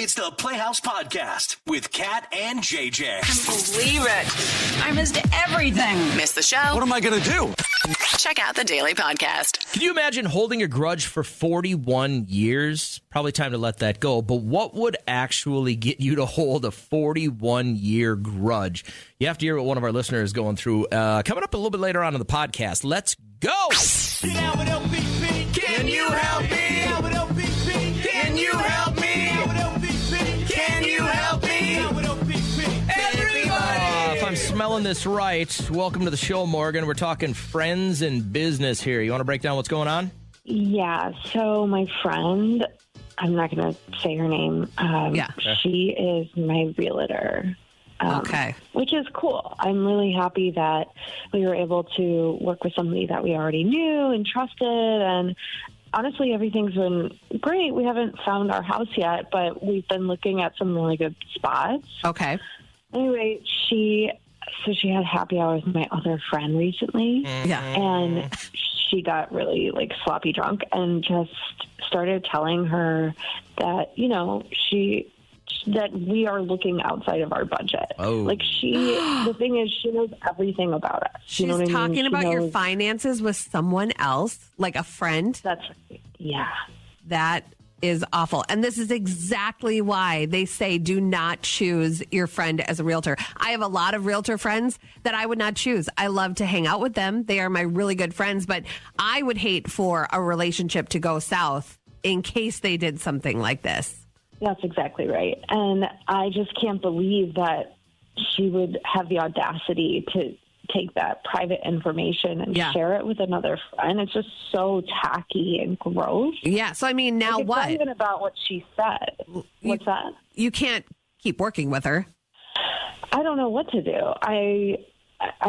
It's the Playhouse Podcast with Kat and JJ. Believe it. I missed everything. Missed the show? What am I going to do? Check out the Daily Podcast. Can you imagine holding a grudge for 41 years? Probably time to let that go. But what would actually get you to hold a 41-year grudge? You have to hear what one of our listeners is going through. Coming up a little bit later on in the podcast. Let's go. Can you help me? Can you help me? Can you help me? Everybody! If I'm smelling this right, welcome to the show, Morgan. We're talking friends and business here. You want to break down what's going on? Yeah, so my friend, I'm not going to say her name. She is my realtor. Okay. Which is cool. I'm really happy that we were able to work with somebody that we already knew and trusted. And honestly, everything's been great. We haven't found our house yet, but we've been looking at some really good spots. Okay. Anyway, she had happy hour with my other friend recently. Yeah. And she got really sloppy drunk and just started telling her that, that we are looking outside of our budget. Oh. The thing is, she knows everything about us. She's talking about your finances with someone else, like a friend. Yeah. That is awful. And this is exactly why they say do not choose your friend as a realtor. I have a lot of realtor friends that I would not choose. I love to hang out with them. They are my really good friends, but I would hate for a relationship to go south in case they did something like this. That's exactly right. And I just can't believe that she would have the audacity to take that private information and share it with another friend. It's just so tacky and gross. Yeah. So, I mean, now it's what? Not even about what she said. What's that? You can't keep working with her. I don't know what to do. I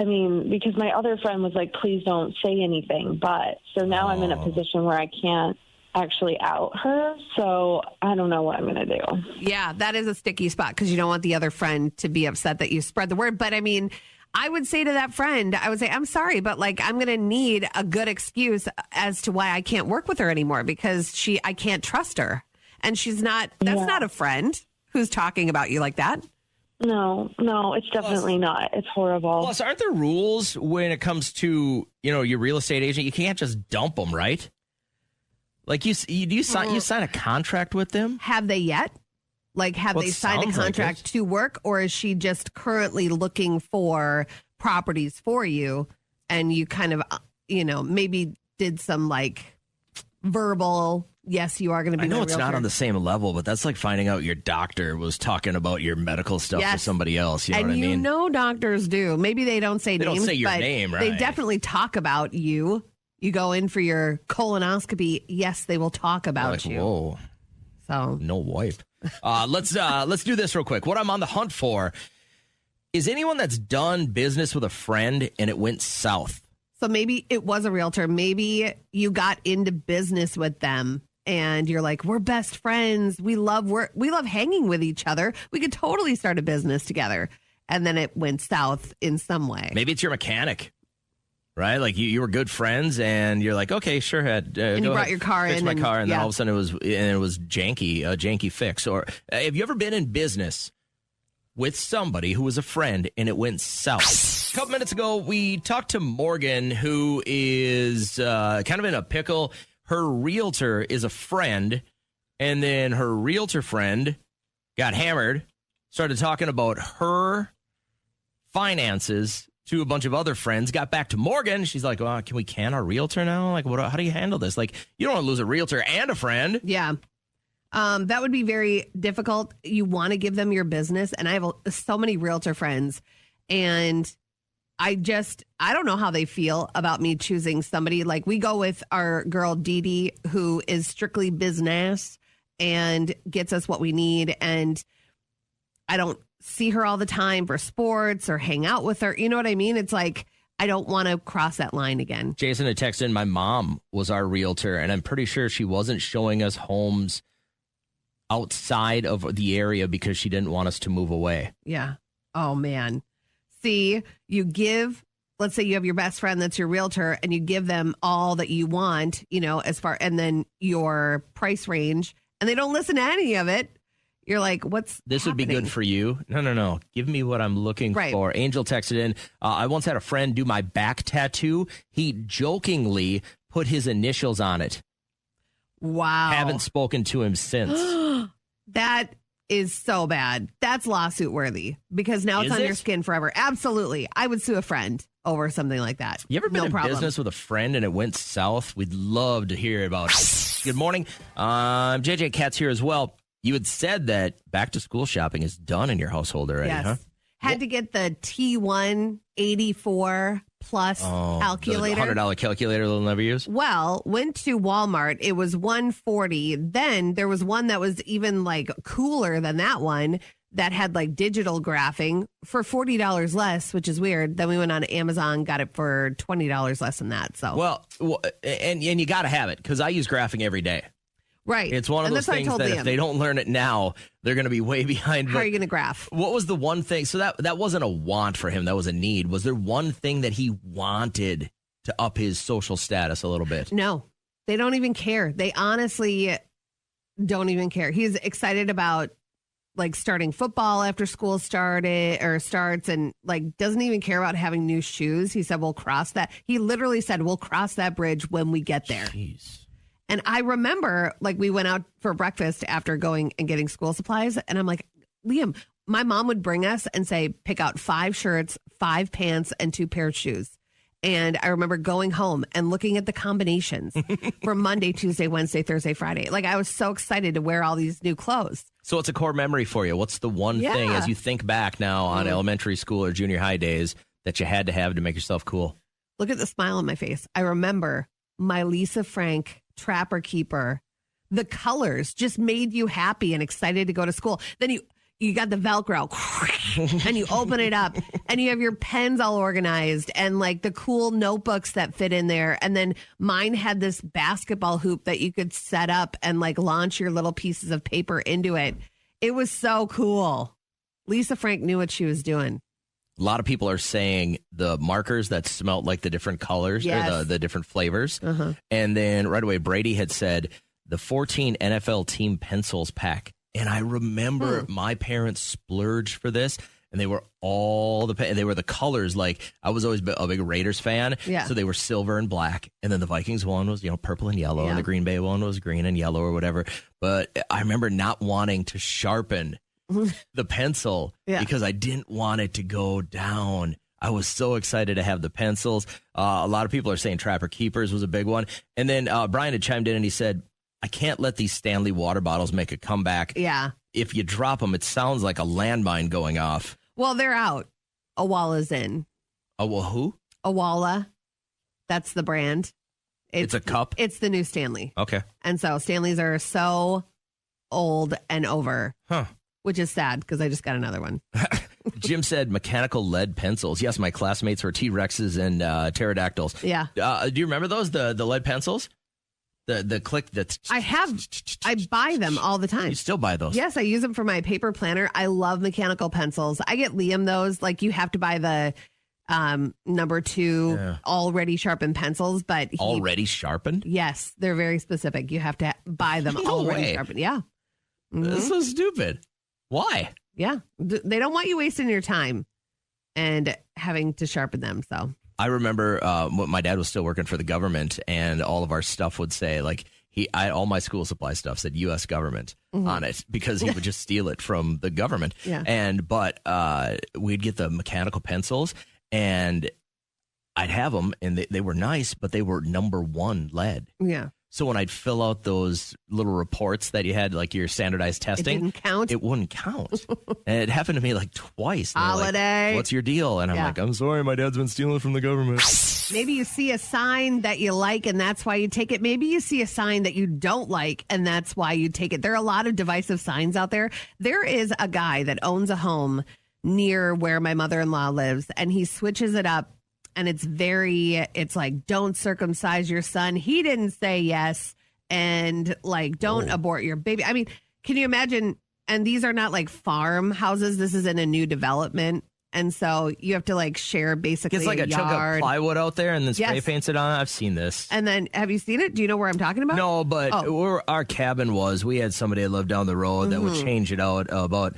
mean, because my other friend was like, please don't say anything. But so now I'm in a position where I can't actually out her, so I don't know what I'm going to do. Yeah, that is a sticky spot because you don't want the other friend to be upset that you spread the word. But I mean, I would say to that friend, I would say, I'm sorry, but I'm going to need a good excuse as to why I can't work with her anymore because I can't trust her. And that's not a friend who's talking about you like that. No, it's definitely not. It's horrible. Plus, aren't there rules when it comes to, your real estate agent? You can't just dump them, right? You sign a contract with them? Have they yet? Have they signed a contract to work, or is she just currently looking for properties for you? And you kind of, maybe did some verbal, yes, you are going to be. I know it's not on the same level, but that's like finding out your doctor was talking about your medical stuff to somebody else. You know what I mean? Doctors do. Maybe they don't say names. They don't say your name, right? They definitely talk about you. You go in for your colonoscopy. Yes, they will talk about you. Whoa. So no wipe. Let's do this real quick. What I'm on the hunt for is anyone that's done business with a friend and it went south. So maybe it was a realtor. Maybe you got into business with them and you're like, we're best friends. We love hanging with each other. We could totally start a business together. And then it went south in some way. Maybe it's your mechanic. Right? You were good friends and you're like, okay, sure. And you brought your car in. Fix my car. And then all of a sudden it was janky, a janky fix. Or have you ever been in business with somebody who was a friend and it went south? A couple minutes ago, we talked to Morgan, who is kind of in a pickle. Her realtor is a friend. And then her realtor friend got hammered, started talking about her finances to a bunch of other friends, got back to Morgan. She's like, well, can we can our realtor now? How do you handle this? You don't want to lose a realtor and a friend. Yeah. That would be very difficult. You want to give them your business. And I have so many realtor friends. And I don't know how they feel about me choosing somebody. We go with our girl, Dee Dee, who is strictly business and gets us what we need. And I don't see her all the time for sports or hang out with her. You know what I mean? It's I don't want to cross that line again. Jason had texted in, my mom was our realtor, and I'm pretty sure she wasn't showing us homes outside of the area because she didn't want us to move away. Yeah. Oh, man. See, let's say you have your best friend that's your realtor and you give them all that you want, and then your price range, and they don't listen to any of it. You're like, what's This would be happening? good for you. No. Give me what I'm looking for. Angel texted in, I once had a friend do my back tattoo. He jokingly put his initials on it. Wow. Haven't spoken to him since. That is so bad. That's lawsuit worthy because now it's Is on it? your skin forever. Absolutely. I would sue a friend over something like that. You ever been no in problem. business with a friend and it went south? We'd love to hear about it. Good morning. JJ Cat's here as well. You had said that back to school shopping is done in your household already, Yes. huh? Had to get the T184 plus calculator. The $100 calculator they'll never use? Well, went to Walmart. It was $140. Then there was one that was even like cooler than that one that had like digital graphing for $40 less, which is weird. Then we went on Amazon, got it for $20 less than that. So Well, and you got to have it because I use graphing every day. right, It's one of And those that's what I things told that Liam. if they don't learn it now, they're going to be way behind. How are you going to graph? What was the one thing? So that wasn't a want for him. That was a need. Was there one thing that he wanted to up his social status a little bit? No, they don't even care. They honestly don't even care. He's excited about like starting football after school starts and like doesn't even care about having new shoes. He said, we'll cross that. He literally said, we'll cross that bridge when we get there. Jeez. And I remember like we went out for breakfast after going and getting school supplies. And I'm like, Liam, my mom would bring us and say, pick out 5 shirts, 5 pants, and 2 pairs of shoes. And I remember going home and looking at the combinations for Monday, Tuesday, Wednesday, Thursday, Friday. Like I was so excited to wear all these new clothes. So it's a core memory for you. What's the one thing as you think back now on elementary school or junior high days that you had to have to make yourself cool? Look at the smile on my face. I remember my Lisa Frank Trapper Keeper. The colors just made you happy and excited to go to school. Then you got the Velcro and you open it up and you have your pens all organized and like the cool notebooks that fit in there. And then mine had this basketball hoop that you could set up and like launch your little pieces of paper into it. It was so cool. Lisa Frank knew what she was doing. A lot of people are saying the markers that smelt like the different colors Yes. or the different flavors. And then right away, Brady had said the 14 NFL team pencils pack. And I remember my parents splurged for this, and they were they were the colors. Like I was always a big Raiders fan, Yeah. so they were silver and black, and then the Vikings one was purple and yellow, Yeah. and the Green Bay one was green and yellow or whatever. But I remember not wanting to sharpen the pencil because I didn't want it to go down. I was so excited to have the pencils. A lot of people are saying Trapper Keepers was a big one, and then Brian had chimed in and he said, I can't let these Stanley water bottles make a comeback. Yeah. If you drop them, it sounds like a landmine going off. Well, they're out. Awala's in. Oh, well, who? Awala. That's the brand. It's a cup? It's the new Stanley. Okay. And so Stanleys are so old and over, Huh. which is sad because I just got another one. Jim said mechanical lead pencils. Yes, my classmates were T-Rexes and pterodactyls. Yeah. Do you remember those, the lead pencils? The click that I buy them all the time. You still buy those? Yes, I use them for my paper planner. I love mechanical pencils. I get Liam those. Like you have to buy the number 2 already sharpened pencils, but Already sharpened? Yes, they're very specific. You have to buy them No already way. sharpened. Yeah. That's so stupid. Why? Yeah. They don't want you wasting your time and having to sharpen them. So I remember when my dad was still working for the government, and all of our stuff would say like all my school supply stuff said U.S. government on it because he would just steal it from the government. Yeah. But we'd get the mechanical pencils, and I'd have them, and they were nice, but they were number 1 lead. yeah. So when I'd fill out those little reports that you had, like your standardized testing, didn't count? It wouldn't count. And it happened to me like twice. And they're like, Holiday. what's your deal? And I'm Yeah. like, I'm sorry, my dad's been stealing from the government. Maybe you see a sign that you like and that's why you take it. Maybe you see a sign that you don't like and that's why you take it. There are a lot of divisive signs out there. There is a guy that owns a home near where my mother-in-law lives, and he switches it up, and it's like, don't circumcise your son. He didn't say yes. And like, don't abort your baby. I mean, can you imagine? And these are not like farm houses. This is in a new development. And so you have to like share basically It's like a chunk of yard. plywood out there and then spray Yes. paints it on. I've seen this. And then have you seen it? Do you know where I'm talking about? No, but Oh. where our cabin was, we had somebody that lived down the road that would change it out about.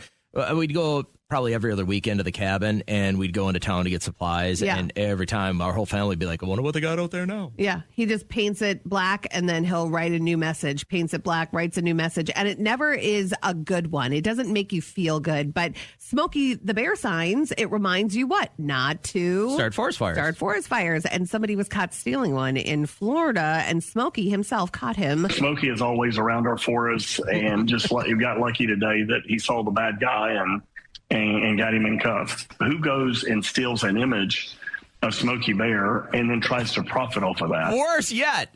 We'd go probably every other weekend to the cabin, and we'd go into town to get supplies. Yeah. And every time our whole family would be like, I wonder what they got out there now. Yeah, he just paints it black and then he'll write a new message, paints it black, writes a new message. And it never is a good one. It doesn't make you feel good. But Smokey the Bear signs, it reminds you what? Not to Start forest fires. start forest fires. And somebody was caught stealing one in Florida, and Smokey himself caught him. Smokey is always around our forests, and just like you got lucky today that he saw the bad guy and got him in cuffs. Who goes and steals an image of Smokey Bear and then tries to profit off of that? Worse yet,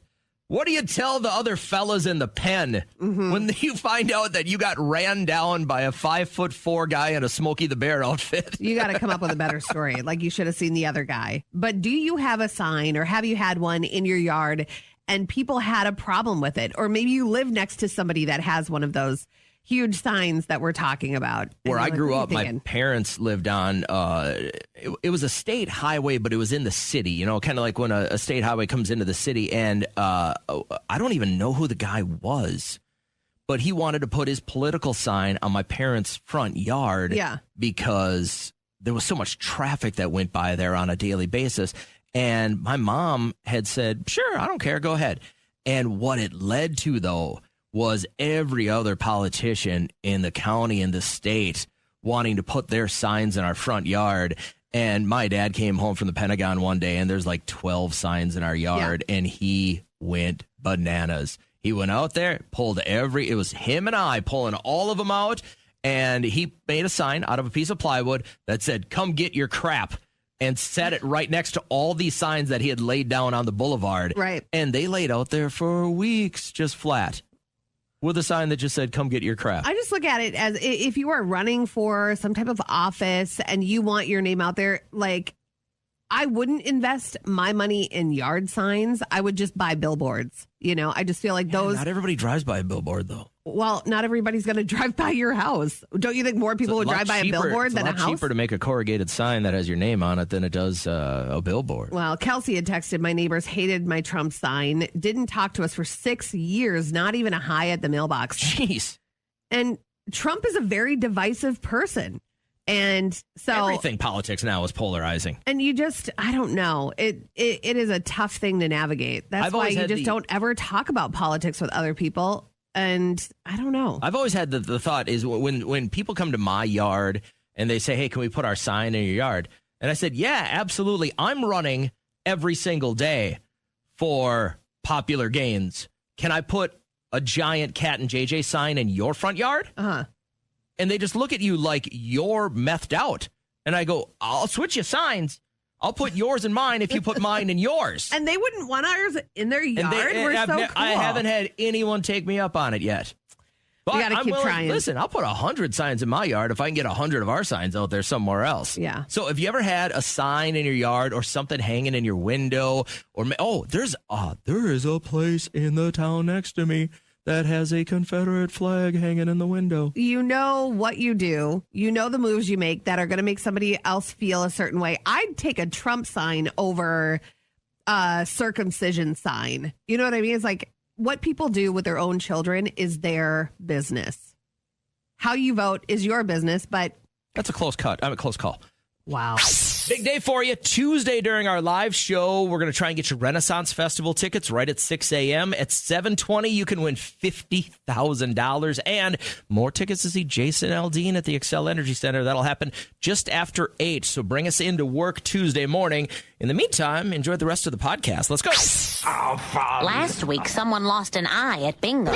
what do you tell the other fellas in the pen when you find out that you got ran down by a 5'4" guy in a Smokey the Bear outfit? You got to come up with a better story. Like you should have seen the other guy. But do you have a sign, or have you had one in your yard and people had a problem with it? Or maybe you live next to somebody that has one of those huge signs that we're talking about. Where I grew up, my thinking? parents lived on, it was a state highway, but it was in the city, you know, kind of like when a state highway comes into the city. And I don't even know who the guy was, but he wanted to put his political sign on my parents' front yard because there was so much traffic that went by there on a daily basis. And my mom had said, sure, I don't care, go ahead. And what it led to, though, was every other politician in the county and the state wanting to put their signs in our front yard. And my dad came home from the Pentagon one day, and there's like 12 signs in our yard, and he went bananas. He went out there, pulled it was him and I pulling all of them out, and he made a sign out of a piece of plywood that said, come get your crap, and set it right next to all these signs that he had laid down on the boulevard. Right. And they laid out there for weeks just flat, with a sign that just said, come get your crap. I just look at it as if you are running for some type of office and you want your name out there, like, I wouldn't invest my money in yard signs. I would just buy billboards. You know, I just feel like those. Not everybody drives by a billboard, though. Well, not everybody's going to drive by your house. Don't you think more people would drive by a billboard than a house? It's a lot cheaper to make a corrugated sign that has your name on it than it does a billboard. Well, Kelsey had texted, my neighbors hated my Trump sign, didn't talk to us for 6 years, not even a hi at the mailbox. Jeez. And Trump is a very divisive person. And so Everything politics now is polarizing. And you just, I don't know. It is a tough thing to navigate. That's why you just don't ever talk about politics with other people. And I don't know. I've always had the thought is when people come to my yard and they say, hey, can we put our sign in your yard? And I said, yeah, absolutely. I'm running every single day for popular gains. Can I put a giant Cat and JJ sign in your front yard? Uh-huh. And they just look at you like you're methed out. And I go, I'll switch you signs. I'll put yours in mine if you put mine in yours. And they wouldn't want ours in their yard. We're so cool. I haven't had anyone take me up on it yet. But you got to keep trying. Listen, I'll put 100 signs in my yard if I can get 100 of our signs out there somewhere else. Yeah. So if you ever had a sign in your yard or something hanging in your window, or there is a place in the town next to me that has a Confederate flag hanging in the window. You know what you do. You know the moves you make that are going to make somebody else feel a certain way. I'd take a Trump sign over a circumcision sign. You know what I mean? It's like what people do with their own children is their business. How you vote is your business, but That's a close cut. I'm a close call. wow. Big day for you. Tuesday during our live show, we're going to try and get you Renaissance Festival tickets right at 6 a.m. At 7:20, you can win $50,000 and more tickets to see Jason Aldean at the Excel Energy Center. That'll happen just after 8. So bring us into work Tuesday morning. In the meantime, enjoy the rest of the podcast. Let's go. Last week, someone lost an eye at bingo.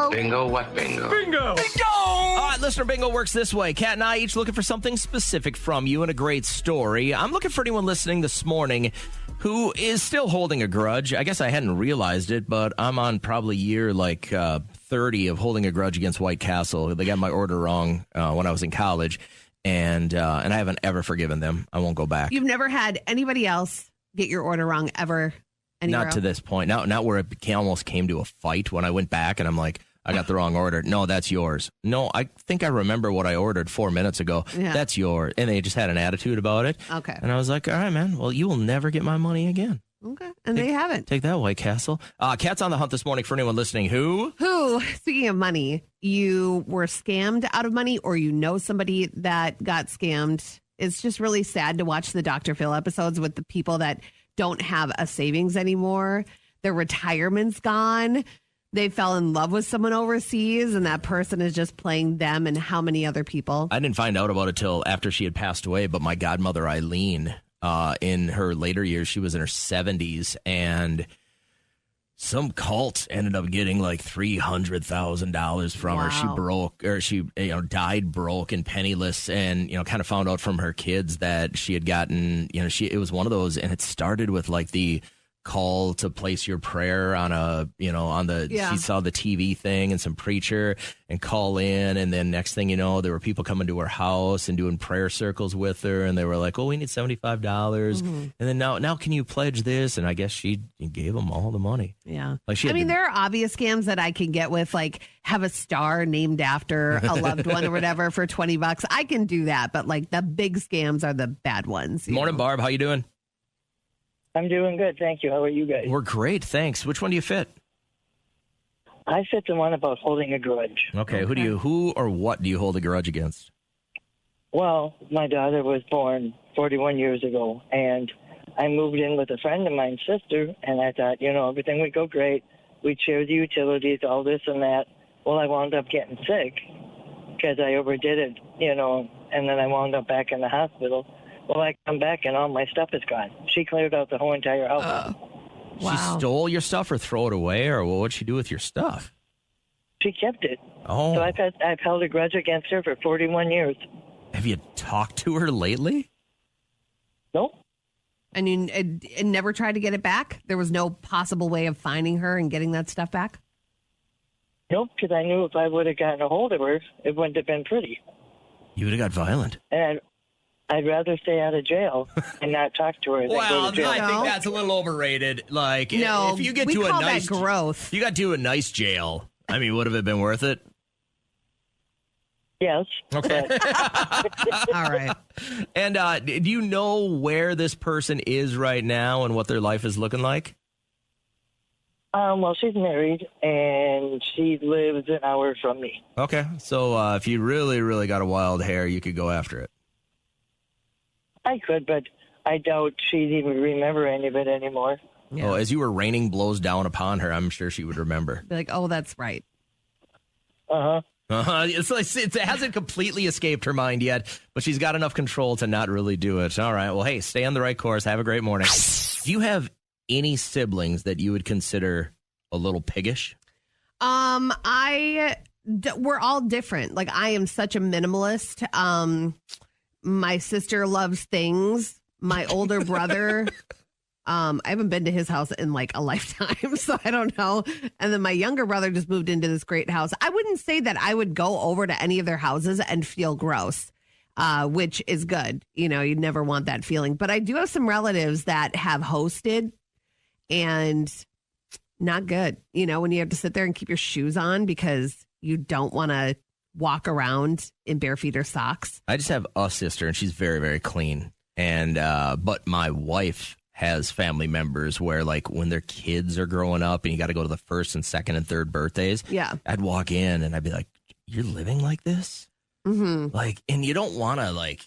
Bingo what bingo? Bingo! All right, listener bingo works this way. Kat and I each looking for something specific from you and a great story. I'm looking for anyone listening this morning who is still holding a grudge. I guess I hadn't realized it, but I'm on probably year 30 of holding a grudge against White Castle. They got my order wrong when I was in college, and I haven't ever forgiven them. I won't go back. You've never had anybody else get your order wrong ever? Anywhere Not to else? this point. Not where it almost came to a fight when I went back, and I'm like, I got the wrong order. No, that's yours. No, I think I remember what I ordered 4 minutes ago. Yeah. That's yours. And they just had an attitude about it. Okay. And I was like, all right, man. Well, you will never get my money again. Okay. And they haven't. Take that, White Castle. Kat's on the hunt this morning for anyone listening. Who, speaking of money, you were scammed out of money or you know somebody that got scammed. It's just really sad to watch the Dr. Phil episodes with the people that don't have a savings anymore. Their retirement's gone. They fell in love with someone overseas and that person is just playing them and how many other people. I didn't find out about it till after she had passed away, but my godmother, Eileen, in her later years, she was in her 70s, and some cult ended up getting like $300,000 from her. She died broke and penniless, and kind of found out from her kids that she had gotten, it was one of those, and it started with like the call to place your prayer on she saw the TV thing and some preacher and call in, and then next thing you know, there were people coming to her house and doing prayer circles with her, and they were like, oh, we need $75, and then now can you pledge this? And I guess she gave them all the money. Yeah, there are obvious scams that I can get with, like, have a star named after a loved one or whatever for $20. I can do that, but like the big scams are the bad ones. Morning, Barb. How you doing? I'm doing good, thank you. How are you guys? We're great, thanks. Which one do you fit? I fit the one about holding a grudge. Okay. Who or what do you hold a grudge against? Well, my daughter was born 41 years ago, and I moved in with a friend of mine's sister, and I thought, everything would go great. We'd share the utilities, all this and that. Well, I wound up getting sick because I overdid it, and then I wound up back in the hospital. Well, I come back and all my stuff is gone. She cleared out the whole entire house. Wow. She stole your stuff or throw it away, or what'd she do with your stuff? She kept it. Oh. So I've held a grudge against her for 41 years. Have you talked to her lately? Nope. And you never tried to get it back? There was no possible way of finding her and getting that stuff back? Nope, because I knew if I would have gotten a hold of her, it wouldn't have been pretty. You would have got violent. And I'd rather stay out of jail and not talk to her than go to jail. I think that's a little overrated. Like, no, if you get we to a call nice that growth. You got to a nice jail. I mean, would have it been worth it? Yes. Okay. All right. And do you know where this person is right now and what their life is looking like? Well, she's married, and she lives an hour from me. Okay. So if you really, really got a wild hair, you could go after it. I could, but I doubt she'd even remember any of it anymore. Yeah. Oh, as you were raining blows down upon her, I'm sure she would remember. Be like, oh, that's right. Uh-huh. It's like it hasn't completely escaped her mind yet, but she's got enough control to not really do it. All right. Well, hey, stay on the right course. Have a great morning. Do you have any siblings that you would consider a little piggish? We're all different. Like, I am such a minimalist. My sister loves things. My older brother, I haven't been to his house in like a lifetime, so I don't know. And then my younger brother just moved into this great house. I wouldn't say that I would go over to any of their houses and feel gross, which is good. You'd never want that feeling. But I do have some relatives that have hosted, and not good. When you have to sit there and keep your shoes on because you don't want to walk around in bare feet or socks. I just have a sister, and she's very, very clean. And but my wife has family members where, like, when their kids are growing up and you got to go to the first and second and third birthdays, yeah, I'd walk in and I'd be like, "You're living like this?" Mm-hmm. Like, and you don't want to like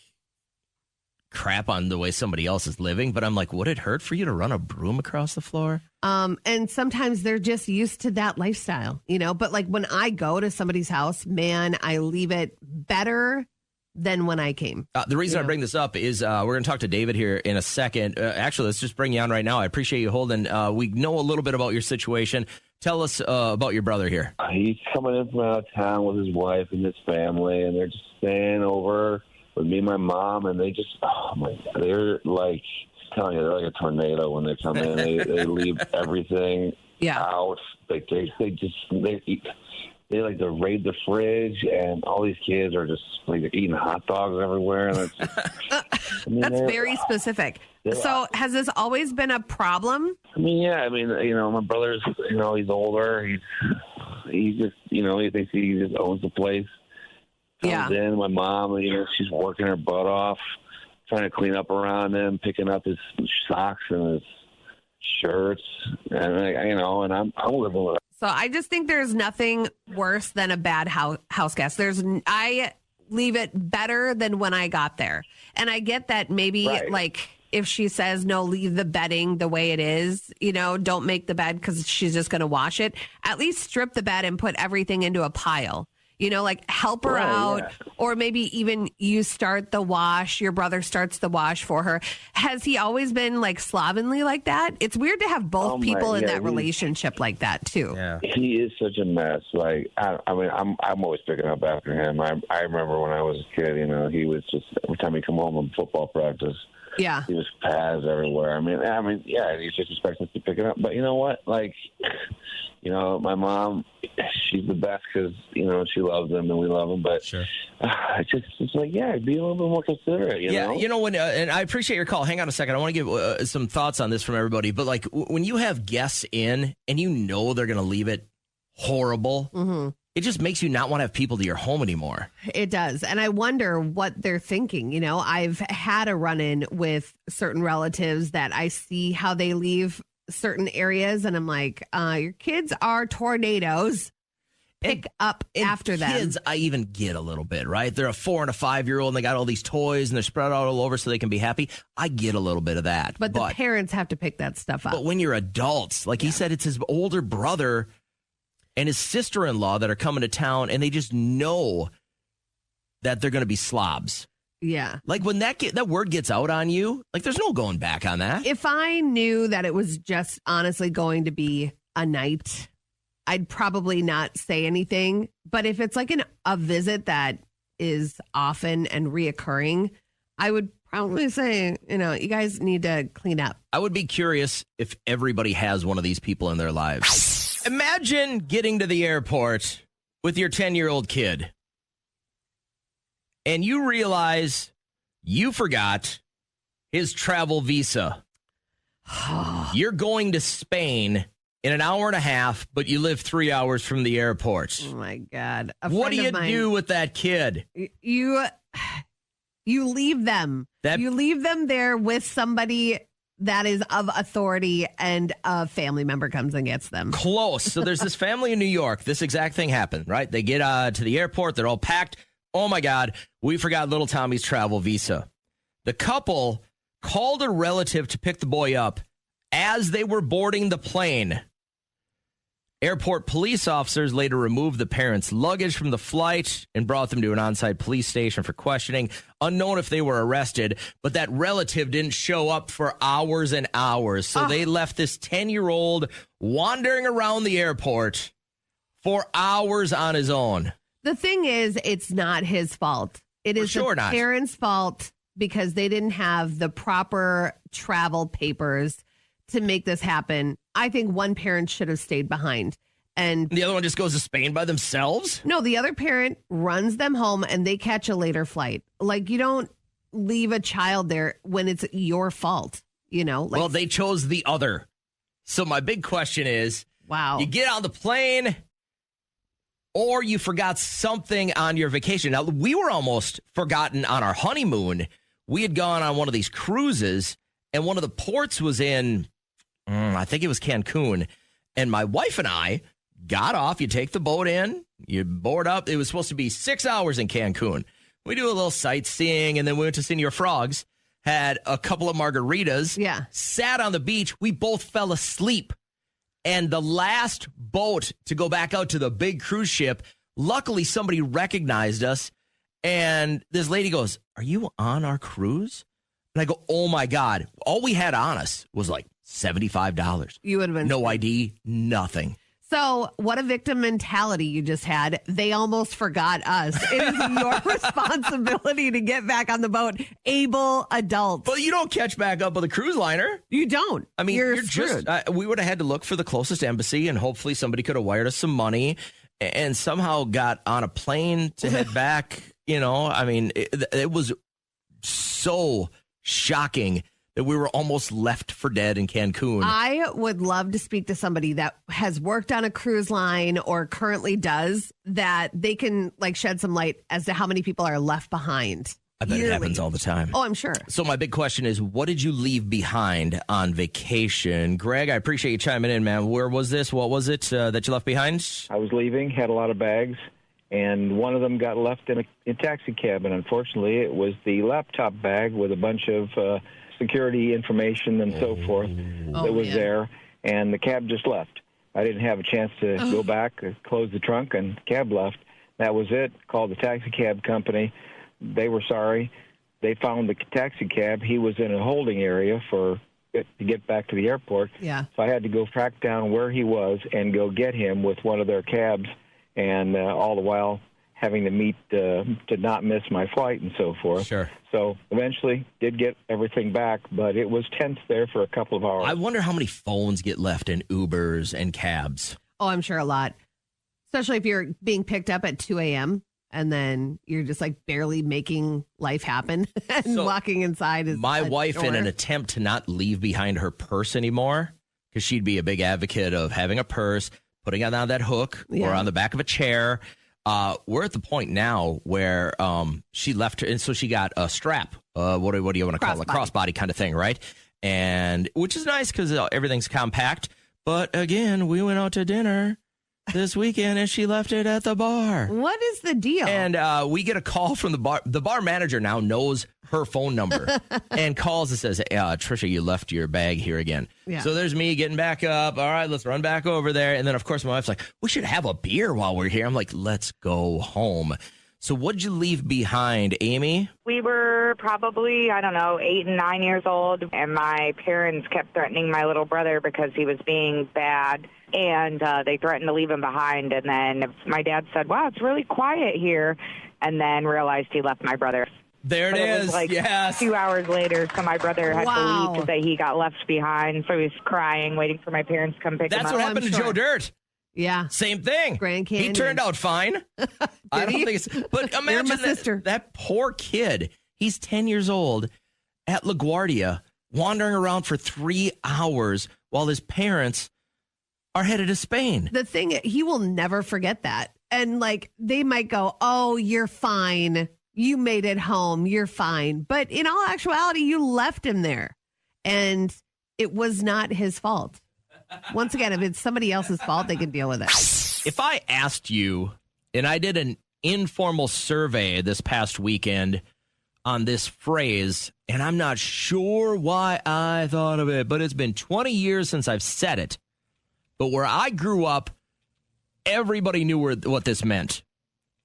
crap on the way somebody else is living, but I'm like, would it hurt for you to run a broom across the floor? And sometimes they're just used to that lifestyle, but like when I go to somebody's house, man, I leave it better than when I came. The reason I bring this up is we're going to talk to David here in a second. Actually, let's just bring you on right now. I appreciate you holding. We know a little bit about your situation. Tell us about your brother here. He's coming in from out of town with his wife and his family, and they're just staying over with me and my mom, and they just, oh my God, they're like, telling you, they're like a tornado when they come in. They leave everything out. Like they like to raid the fridge, and all these kids are just like eating hot dogs everywhere. And that's very specific. So has this always been a problem? I mean, yeah. I mean, my brother's, he's older. he just, he thinks he just owns the place. Comes in, my mom, she's working her butt off, trying to clean up around him, picking up his socks and his shirts, and and I'm living with it. So I just think there's nothing worse than a bad house guest. I leave it better than when I got there. And I get that maybe like if she says, no, leave the bedding the way it is, don't make the bed because she's just going to wash it. At least strip the bed and put everything into a pile. Like help her out, or maybe even you start the wash. Your brother starts the wash for her. Has he always been like slovenly like that? It's weird to have both people in that relationship like that too. Yeah. He is such a mess. Like, I'm always picking up after him. I remember when I was a kid, he was just, every time he come home from football practice, yeah, he was pads everywhere. He's just expecting us to pick it up. But you know what? Like, my mom, she's the best because, she loves him and we love him. But sure. It's like, be a little bit more considerate, you know? When, and I appreciate your call. Hang on a second. I want to give some thoughts on this from everybody. But like when you have guests in and they're going to leave it horrible, it just makes you not want to have people to your home anymore. It does. And I wonder what they're thinking. I've had a run-in with certain relatives that I see how they leave certain areas. And I'm like, your kids are tornadoes. Pick up after them. Kids, I even get a little bit, right? They're a 4 and a 5-year-old and they got all these toys and they're spread out all over so they can be happy. I get a little bit of that. But the parents have to pick that stuff up. But when you're adults, like he said, it's his older brother and his sister-in-law that are coming to town, and they just know that they're going to be slobs. Yeah. Like when that word gets out on you, like there's no going back on that. If I knew that it was just honestly going to be a night, I'd probably not say anything. But if it's like a visit that is often and reoccurring, I would probably say, you guys need to clean up. I would be curious if everybody has one of these people in their lives. Imagine getting to the airport with your 10-year-old kid and you realize you forgot his travel visa. You're going to Spain in an hour and a half, but you live 3 hours from the airport. Oh, my God. What do you do with that kid? You leave them. You leave them there with somebody that is of authority, and a family member comes and gets them. Close. So there's this family in New York. This exact thing happened, right? They get to the airport. They're all packed. Oh, my God. We forgot little Tommy's travel visa. The couple called a relative to pick the boy up as they were boarding the plane. Airport police officers later removed the parents' luggage from the flight and brought them to an on-site police station for questioning. Unknown if they were arrested, but that relative didn't show up for hours and hours. So they left this 10-year-old wandering around the airport for hours on his own. The thing is, it's not his fault. It is the parents' fault because they didn't have the proper travel papers to make this happen. I think one parent should have stayed behind. And the other one just goes to Spain by themselves? No, the other parent runs them home and they catch a later flight. Like, you don't leave a child there when it's your fault, Well, they chose the other. So my big question is, wow, you get on the plane or you forgot something on your vacation. Now, we were almost forgotten on our honeymoon. We had gone on one of these cruises and one of the ports was in, I think it was Cancun. And my wife and I got off. You take the boat in, you board up. It was supposed to be 6 hours in Cancun. We do a little sightseeing, and then we went to Senor Frogs, had a couple of margaritas, sat on the beach. We both fell asleep. And the last boat to go back out to the big cruise ship, luckily somebody recognized us. And this lady goes, "Are you on our cruise?" And I go, "Oh, my God." All we had on us was like $75. You would have been no ID, nothing. So what a victim mentality you just had. They almost forgot us. It is your responsibility to get back on the boat. Able adults. But you don't catch back up with a cruise liner. You don't. I mean, you're just, we would have had to look for the closest embassy and hopefully somebody could have wired us some money and somehow got on a plane to head back. I mean, it was so shocking that we were almost left for dead in Cancun. I would love to speak to somebody that has worked on a cruise line or currently does, that they can like shed some light as to how many people are left behind. I bet yearly. it happens all the time. Oh, I'm sure. So my big question is, what did you leave behind on vacation? Greg, I appreciate you chiming in, man. Where was this? What was it that you left behind? I was leaving, had a lot of bags, and one of them got left in a taxi cab, and unfortunately it was the laptop bag with a bunch of security information and so forth that was there, and the cab just left. I didn't have a chance to go back, close the trunk, and the cab left. That was it. Called the taxi cab company. They were sorry. They found the taxi cab. He was in a holding area to get back to the airport. Yeah. So I had to go track down where he was and go get him with one of their cabs, and all the while having to meet to not miss my flight and so forth. Sure. So eventually did get everything back, but it was tense there for a couple of hours. I wonder how many phones get left in Ubers and cabs. Oh, I'm sure a lot. Especially if you're being picked up at 2 a.m. and then you're just like barely making life happen and walking inside. Is my wife, in an attempt to not leave behind her purse anymore, because she'd be a big advocate of having a purse, putting it on that hook or on the back of a chair. We're at the point now where she left her, and so she got a strap. What do you want to call it? A crossbody kind of thing, right? And which is nice because everything's compact. But again, we went out to dinner this weekend, and she left it at the bar. What is the deal? And we get a call from the bar. The bar manager now knows her phone number and calls and says, hey, Trisha, you left your bag here again. Yeah. So there's me getting back up. All right, let's run back over there. And then, of course, my wife's like, we should have a beer while we're here. I'm like, let's go home. So what'd you leave behind, Amy? We were probably, 8 and 9 years old, and my parents kept threatening my little brother because he was being bad, and they threatened to leave him behind. And then my dad said, wow, it's really quiet here, and then realized he left my brother. There it is. It was like yes. 2 hours later, so my brother had to leave to say he got left behind, so he was crying, waiting for my parents to come pick him up. That's what happened to Joe Dirt. Yeah. Same thing. Grand Canyon. He turned out fine. I don't think it's. But imagine that poor kid. He's 10 years old at LaGuardia, wandering around for 3 hours while his parents are headed to Spain. The thing, he will never forget that. And like, they might go, oh, you're fine. You made it home. You're fine. But in all actuality, you left him there. And it was not his fault. Once again, if it's somebody else's fault, they can deal with it. If I asked you, and I did an informal survey this past weekend on this phrase, and I'm not sure why I thought of it, but it's been 20 years since I've said it. But where I grew up, everybody knew what this meant.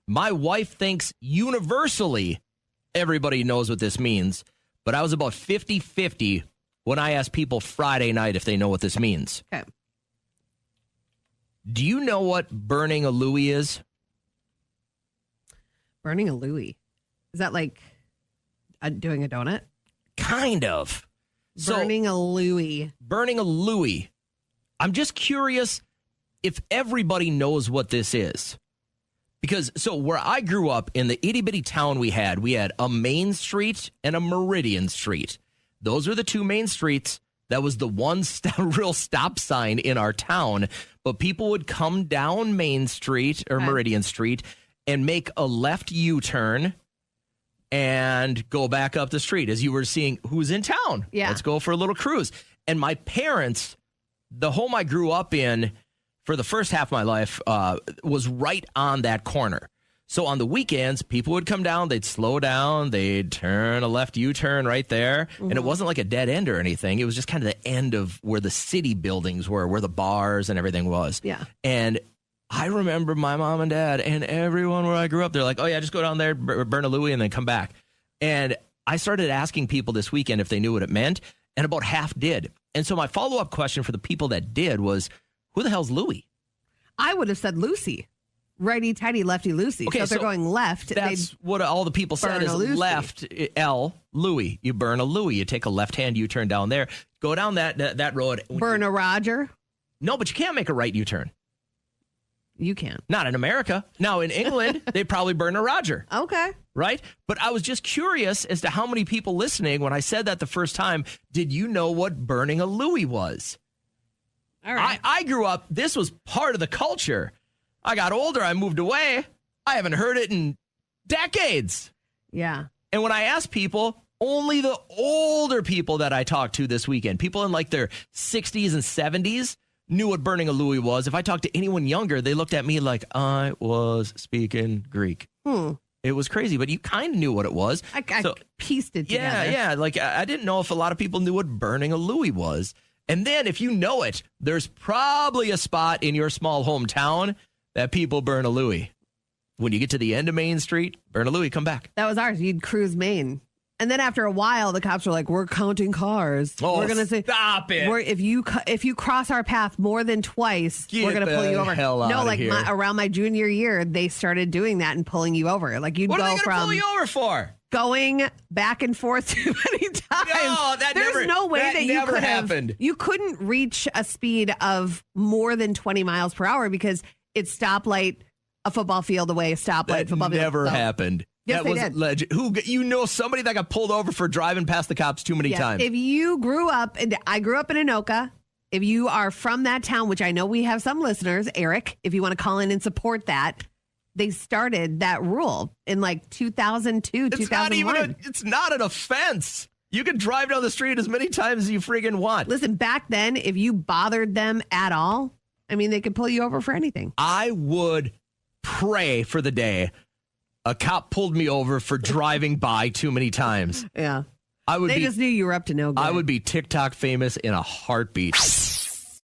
My wife thinks universally everybody knows what this means, but I was about 50-50 when I asked people Friday night if they know what this means. Okay. Do you know what burning a Louis is? Burning a Louis. Is that like doing a donut? Kind of. Burning a Louis. Burning a Louis. I'm just curious if everybody knows what this is. Because, so where I grew up, in the itty-bitty town we had a Main Street and a Meridian Street. Those were the two main streets. That was the one real stop sign in our town. But people would come down Main Street or Meridian Street and make a left U-turn and go back up the street as you were seeing who's in town. Yeah. Let's go for a little cruise. And my parents, the home I grew up in for the first half of my life was right on that corner. So on the weekends, people would come down, they'd slow down, they'd turn a left U-turn right there. Mm-hmm. And it wasn't like a dead end or anything. It was just kind of the end of where the city buildings were, where the bars and everything was. Yeah. And I remember my mom and dad and everyone where I grew up, they're like, oh yeah, just go down there, burn a Louis and then come back. And I started asking people this weekend if they knew what it meant, and about half did. And so my follow-up question for the people that did was, who the hell's Louis? I would have said Lucy. Righty tighty, lefty Lucy. Okay, so if they're going left, that's what all the people said is left L Louis. You burn a Louis. You take a left hand U-turn down there, go down that road. Burn a Roger. No, but you can't make a right U-turn. You can't. Not in America. Now, in England, they probably burn a Roger. Okay. Right? But I was just curious as to how many people listening, when I said that the first time, did you know what burning a Louis was? All right. I grew up, this was part of the culture. I got older, I moved away. I haven't heard it in decades. Yeah. And when I asked people, only the older people that I talked to this weekend, people in like their 60s and 70s, knew what burning a Louis was. If I talked to anyone younger, they looked at me like I was speaking Greek. It was crazy, but you kind of knew what it was. I pieced it together. Yeah. Like I didn't know if a lot of people knew what burning a Louis was. And then if you know it, there's probably a spot in your small hometown that people burn a Louis. When you get to the end of Main Street, burn a Louis, come back. That was ours. You'd cruise Maine. And then after a while, the cops were like, we're counting cars. Oh, we're going to say, stop it. If you cross our path more than twice, we're going to pull you over. Hell no, like here. around my junior year, they started doing that and pulling you over. Like you'd what go are they from pull you over for? Going back and forth too many times. No, There's no way that you could happened. You couldn't reach a speed of more than 20 miles per hour because it's stoplight, a football field away, stoplight, football field. Never happened. Yes, that was did. legend. Who somebody that got pulled over for driving past the cops too many times? If you grew up, and I grew up in Anoka. If you are from that town, which I know we have some listeners, Eric, if you want to call in and support that, they started that rule in like 2002, 2001. It's not an offense. You can drive down the street as many times as you friggin' want. Listen, back then, if you bothered them at all, I mean, they could pull you over for anything. I would pray for the day a cop pulled me over for driving by too many times. Yeah. They just knew you were up to no good. I would be TikTok famous in a heartbeat.